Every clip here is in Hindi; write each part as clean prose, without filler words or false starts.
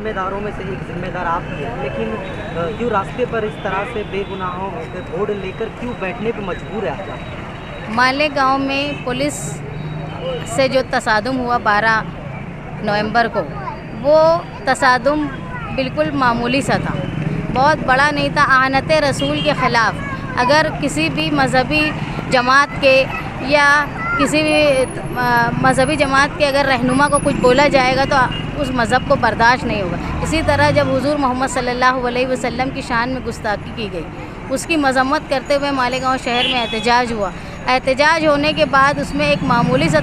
जिम्मेदारों में से एक जिम्मेदार आप भी हैं, लेकिन यूँ रास्ते पर इस तरह से बेगुनाहों पे बोर्ड लेकर क्यों बैठने पे मजबूर है आप? मालेगांव में पुलिस से जो तसादुम हुआ 12 नवंबर को, वो तसादुम बिल्कुल मामूली सा था, बहुत बड़ा नहीं था। आनत रसूल के ख़िलाफ़ अगर किसी भी मज़हबी जमात के या किसी भी मज़हबी जमात के अगर रहनुमा को कुछ बोला जाएगा तो उस मज़हब को बर्दाश्त नहीं होगा। इसी तरह जब हुज़ूर मोहम्मद सल्लल्लाहु अलैहि वसल्लम की शान में गुस्ताखी की गई, उसकी मज़म्मत करते हुए मालेगांव शहर में एहतजाज हुआ। एहतजाज होने के बाद उसमें एक मामूली सा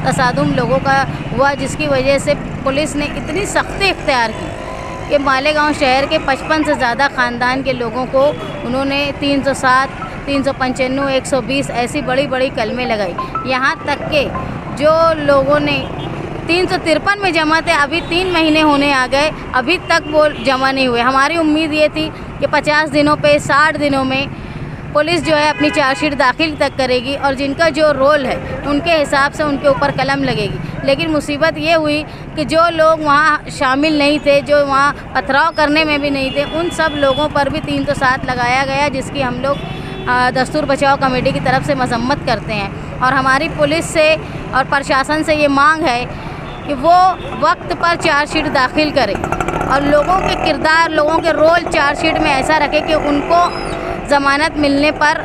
तसादुम लोगों का हुआ, जिसकी वजह से पुलिस ने इतनी सख्ती इख्तियार की कि मालेगांव शहर के 55 से ज़्यादा ख़ानदान के लोगों को उन्होंने 307, 395, 120 ऐसी बड़ी बड़ी कलमें लगाई। यहाँ तक के जो लोगों ने 353 में जमा थे, अभी 3 महीने होने आ गए, अभी तक वो जमा नहीं हुए। हमारी उम्मीद ये थी कि 50 दिनों पे 60 दिनों में पुलिस जो है अपनी चार्जशीट दाखिल तक करेगी और जिनका जो रोल है उनके हिसाब से उनके ऊपर कलम लगेगी। लेकिन मुसीबत ये हुई कि जो लोग वहाँ शामिल नहीं थे, जो वहाँ पथराव करने में भी नहीं थे, उन सब लोगों पर भी 307 लगाया गया, जिसकी हम लोग दस्तूर बचाओ कमेटी की तरफ से मजम्मत करते हैं। और हमारी पुलिस से और प्रशासन से ये मांग है कि वो वक्त पर चार्जशीट दाखिल करे और लोगों के किरदार, लोगों के रोल चार्जशीट में ऐसा रखे कि उनको ज़मानत मिलने पर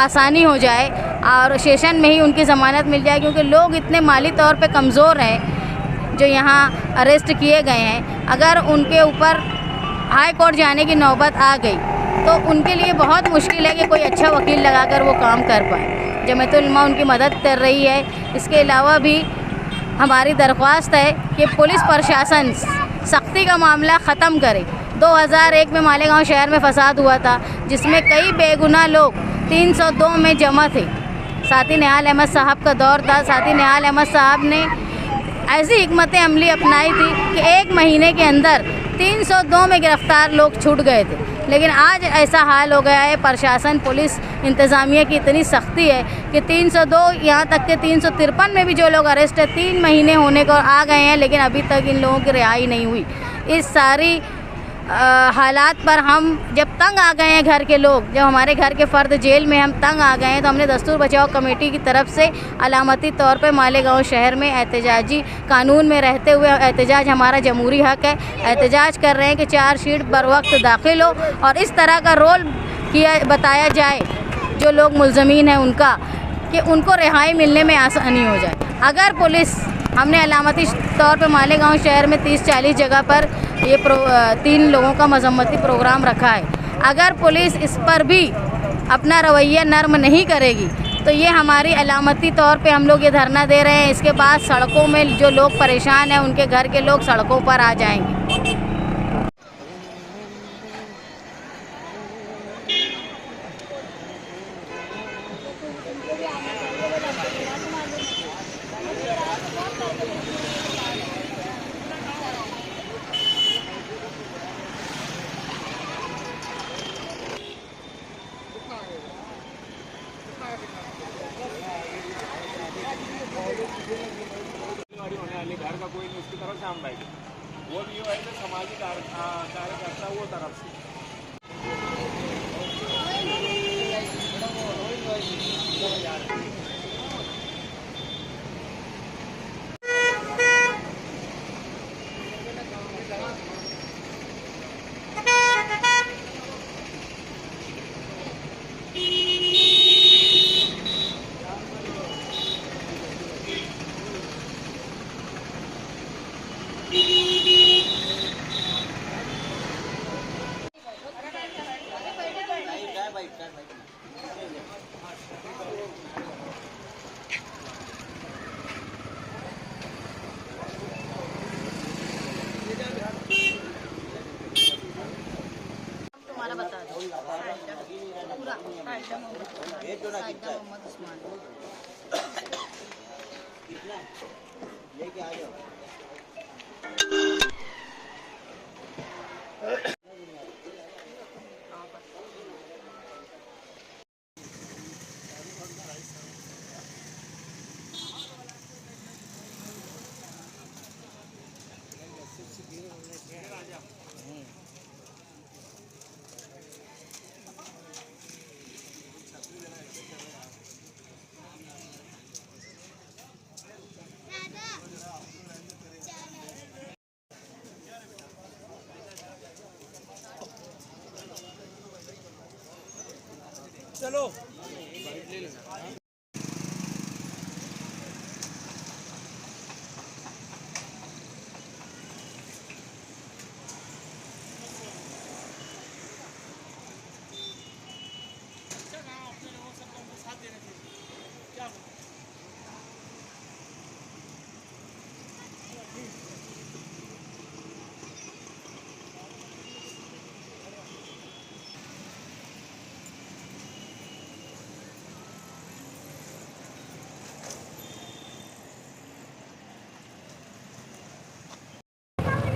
आसानी हो जाए और सेशन में ही उनकी ज़मानत मिल जाए। क्योंकि लोग इतने माली तौर पे कमज़ोर हैं जो यहाँ अरेस्ट किए गए हैं, अगर उनके ऊपर हाई कोर्ट जाने की नौबत आ गई तो उनके लिए बहुत मुश्किल है कि कोई अच्छा वकील लगाकर वो काम कर पाए। जमीयतुल उलमा उनकी मदद कर रही है। इसके अलावा भी हमारी दरख्वास्त है कि पुलिस प्रशासन सख्ती का मामला ख़त्म करे। 2001 में मालेगांव शहर में फसाद हुआ था, जिसमें कई बेगुनाह लोग 302 में जमा थे। साथी निहाल अहमद साहब का दौर था। साथी निहाल अहमद साहब ने ऐसी हिकमत अमली अपनाई थी कि 1 महीने के अंदर 302 में गिरफ्तार लोग छूट गए थे। लेकिन आज ऐसा हाल हो गया है, प्रशासन, पुलिस, इंतज़ामिया की इतनी सख्ती है कि 302, यहाँ तक कि 353 में भी जो लोग अरेस्ट है 3 महीने होने को आ गए हैं, लेकिन अभी तक इन लोगों की रिहाई नहीं हुई। इस सारी हालात पर हम जब तंग आ गए हैं, घर के लोग, जब हमारे घर के फ़र्द जेल में हम तंग आ गए हैं, तो हमने दस्तूर बचाओ कमेटी की तरफ से अलामती तौर पे मालेगांव शहर में एहतजाजी कानून में रहते हुए, एहतजाज हमारा जमहूरी हक़ है, एहतजाज कर रहे हैं कि चार्जशीट बर वक्त दाखिल हो और इस तरह का रोल किया बताया जाए जो लोग मुल्ज़मीन हैं उनका, कि उनको रिहाई मिलने में आसानी हो जाए। अगर पुलिस, हमने अलामती तौर पे मालेगांव शहर में 30-40 जगह पर ये 3 लोगों का मजम्मती प्रोग्राम रखा है, अगर पुलिस इस पर भी अपना रवैया नर्म नहीं करेगी तो ये हमारी अलामती तौर पे हम लोग ये धरना दे रहे हैं। इसके बाद सड़कों में जो लोग परेशान हैं, उनके घर के लोग सड़कों पर आ जाएंगे। घर का कोई नहीं, उसकी तरफ से हम बैठे, वो भी है तो सामाजिक कार्यकर्ता वो तरफ से। लेके आ जाओ। चलो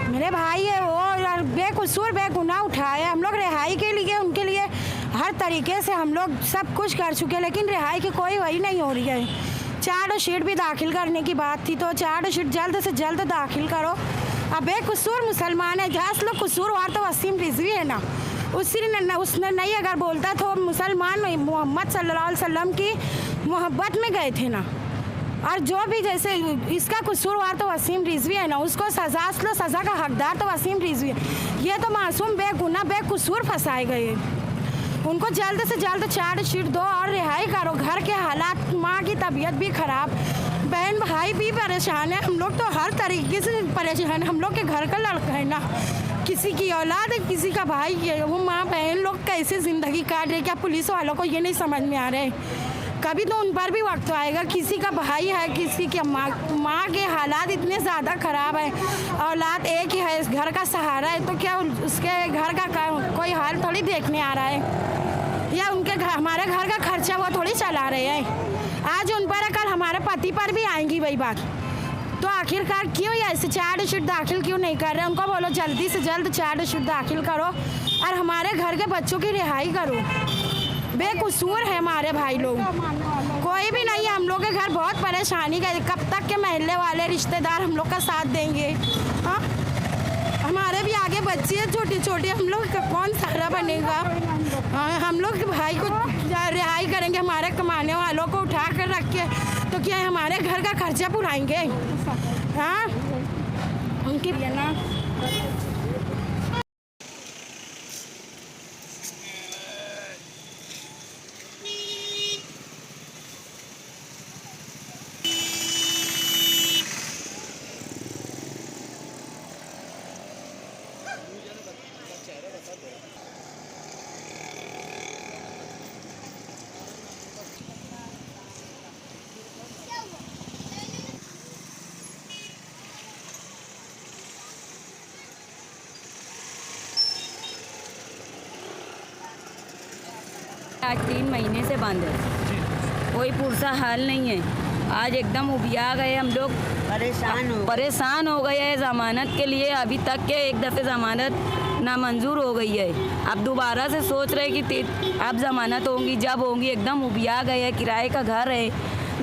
मेरे भाई है वो बेकसूर बेगुनाह उठाया। हम लोग रिहाई के लिए उनके लिए हर तरीके से हम लोग सब कुछ कर चुके, लेकिन रिहाई की कोई वही नहीं हो रही है। चार्जशीट भी दाखिल करने की बात थी, तो चार्जशीट जल्द से जल्द दाखिल करो। अब बेकसूर मुसलमान है, जहाँ लोग कसूरवार तो वसीम रिजवी है ना, उसने नहीं अगर बोलता तो मुसलमान मोहम्मद सल्लल्लाहु अलैहि वसल्लम की मोहब्बत में गए थे ना। और जो भी जैसे इसका कसूरवार तो वसीम रिजवी है ना, उसको सज़ा का हकदार तो वसीम रिजवी है। ये तो मासूम बेगुनाह बेकसूर फंसाए गए। उनको जल्द से जल्द चार्जशीट दो और रिहाई करो। घर के हालात, माँ की तबीयत भी ख़राब, बहन भाई भी परेशान है। हम लोग तो हर तरीके से परेशान है। हम लोग के घर का लड़का है ना, किसी की औलाद है, किसी का भाई है। वो माँ बहन लोग कैसे ज़िंदगी काट रहे, क्या पुलिस वालों को ये नहीं समझ में आ रहा है। कभी तो उन पर भी वक्त आएगा। किसी का भाई है, किसी के माँ के हालात इतने ज़्यादा ख़राब है, औलाद एक ही है, घर का सहारा है, तो क्या उसके घर का कोई हाल थोड़ी देखने आ रहा है, या उनके हमारे घर का खर्चा वो थोड़ी चला रहे हैं। आज उन पर कल हमारे पति पर भी आएंगी वही बात। तो आखिरकार क्यों ऐसे चार्जशीट दाखिल क्यों नहीं कर रहे? उनको बोलो जल्दी से जल्द चार्जशीट दाखिल करो और हमारे घर के बच्चों की रिहाई करो। बेकसूर है हमारे भाई लोग, कोई भी नहीं है। हम लोग के घर बहुत परेशानी का, कब तक के महल्ले वाले रिश्तेदार हम लोग का साथ देंगे? हाँ, हमारे भी आगे बच्चे हैं छोटे छोटे, हम लोग का कौन सहारा बनेगा? हाँ, हम लोग भाई को रिहाई करेंगे, हमारे कमाने वालों को उठा कर रख के, तो क्या हमारे घर का खर्चा पुराएंगे? हाँ, उनकी ना आज 3 महीने से बंद है, कोई पुरसा हाल नहीं है। आज एकदम उबिया गए हम लोग, परेशान हो गए हैं ज़मानत के लिए। अभी तक के एक दफ़े ज़मानत नामंजूर हो गई है, अब दोबारा से सोच रहे कि अब ज़मानत होंगी, जब होंगी। एकदम उबिया गए हैं, किराए का घर है,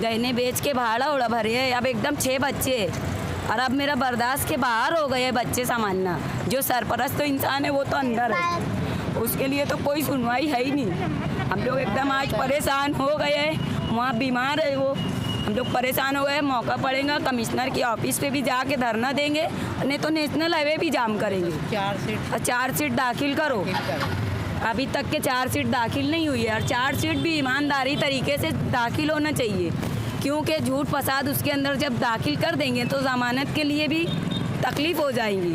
गहने बेच के भाड़ा उड़ा भरे है। अब एकदम 6 बच्चे हैं और अब मेरा बर्दाश्त के बाहर हो गए बच्चे संभालना। जो सरपरस्त तो इंसान है वो तो अंदर है, उसके लिए तो कोई सुनवाई है ही नहीं। हम लोग एकदम आज परेशान हो गए हैं, वहाँ बीमार है वो, हम लोग परेशान हो गए। मौका पड़ेगा कमिश्नर की ऑफिस पे भी जाके धरना देंगे, नहीं तो नेशनल हाईवे भी जाम करेंगे। चार्जशीट दाखिल करो। अभी तक के चार्जशीट दाखिल नहीं हुई है, और चार्जशीट भी ईमानदारी तरीके से दाखिल होना चाहिए, क्योंकि झूठ फसाद उसके अंदर जब दाखिल कर देंगे तो ज़मानत के लिए भी तकलीफ हो जाएंगी।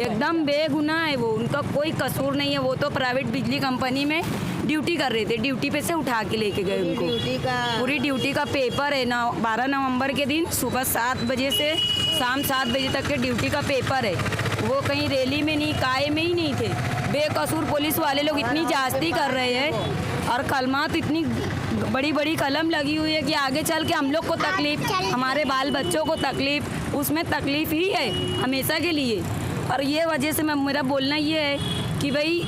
एकदम बेगुनाह है वो, उनका कोई कसूर नहीं है। वो तो प्राइवेट बिजली कंपनी में ड्यूटी कर रहे थे, ड्यूटी पे से उठा के लेके गए उनको। पूरी ड्यूटी का पेपर है ना, 12 नवंबर के दिन सुबह 7 बजे से शाम 7 बजे तक के ड्यूटी का पेपर है। वो कहीं रैली में नहीं, काय में ही नहीं थे। बेकसूर पुलिस वाले लोग इतनी जास्ती कर रहे हैं, और कलमात इतनी बड़ी बड़ी कलम लगी हुई है कि आगे चल के हम लोग को तकलीफ, हमारे बाल बच्चों को तकलीफ, उसमें तकलीफ ही है हमेशा के लिए। और ये वजह से मेरा बोलना ये है कि भाई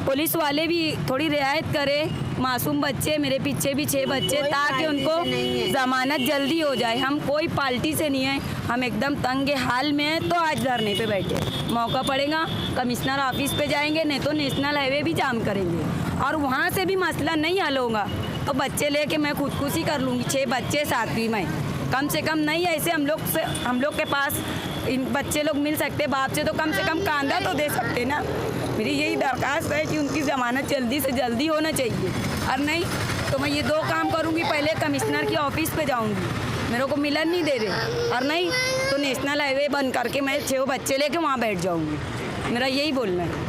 पुलिस वाले भी थोड़ी रियायत करें। मासूम बच्चे, मेरे पीछे भी 6 बच्चे, ताकि उनको ज़मानत जल्दी हो जाए। हम कोई पार्टी से नहीं है, हम एकदम तंगे हाल में हैं, तो आज धरने पे बैठे। मौका पड़ेगा कमिश्नर ऑफिस पे जाएंगे, नहीं तो नेशनल हाईवे भी जाम करेंगे, और वहाँ से भी मसला नहीं हल होगा तो बच्चे लेके मैं खुदकुशी कर लूँगी। 6 बच्चे 7वीं में, कम से कम नहीं ऐसे हम लोग के पास इन बच्चे लोग मिल सकते, बाप से तो कम कांधा तो दे सकते ना। मेरी यही दरख्वास्त है कि उनकी ज़मानत जल्दी से जल्दी होना चाहिए, और नहीं तो मैं ये 2 काम करूँगी। पहले कमिश्नर की ऑफिस पे जाऊँगी, मेरे को मिलन नहीं दे रहे, और नहीं तो नेशनल हाईवे बंद करके मैं 6 बच्चे लेके वहाँ बैठ जाऊँगी। मेरा यही बोलना है।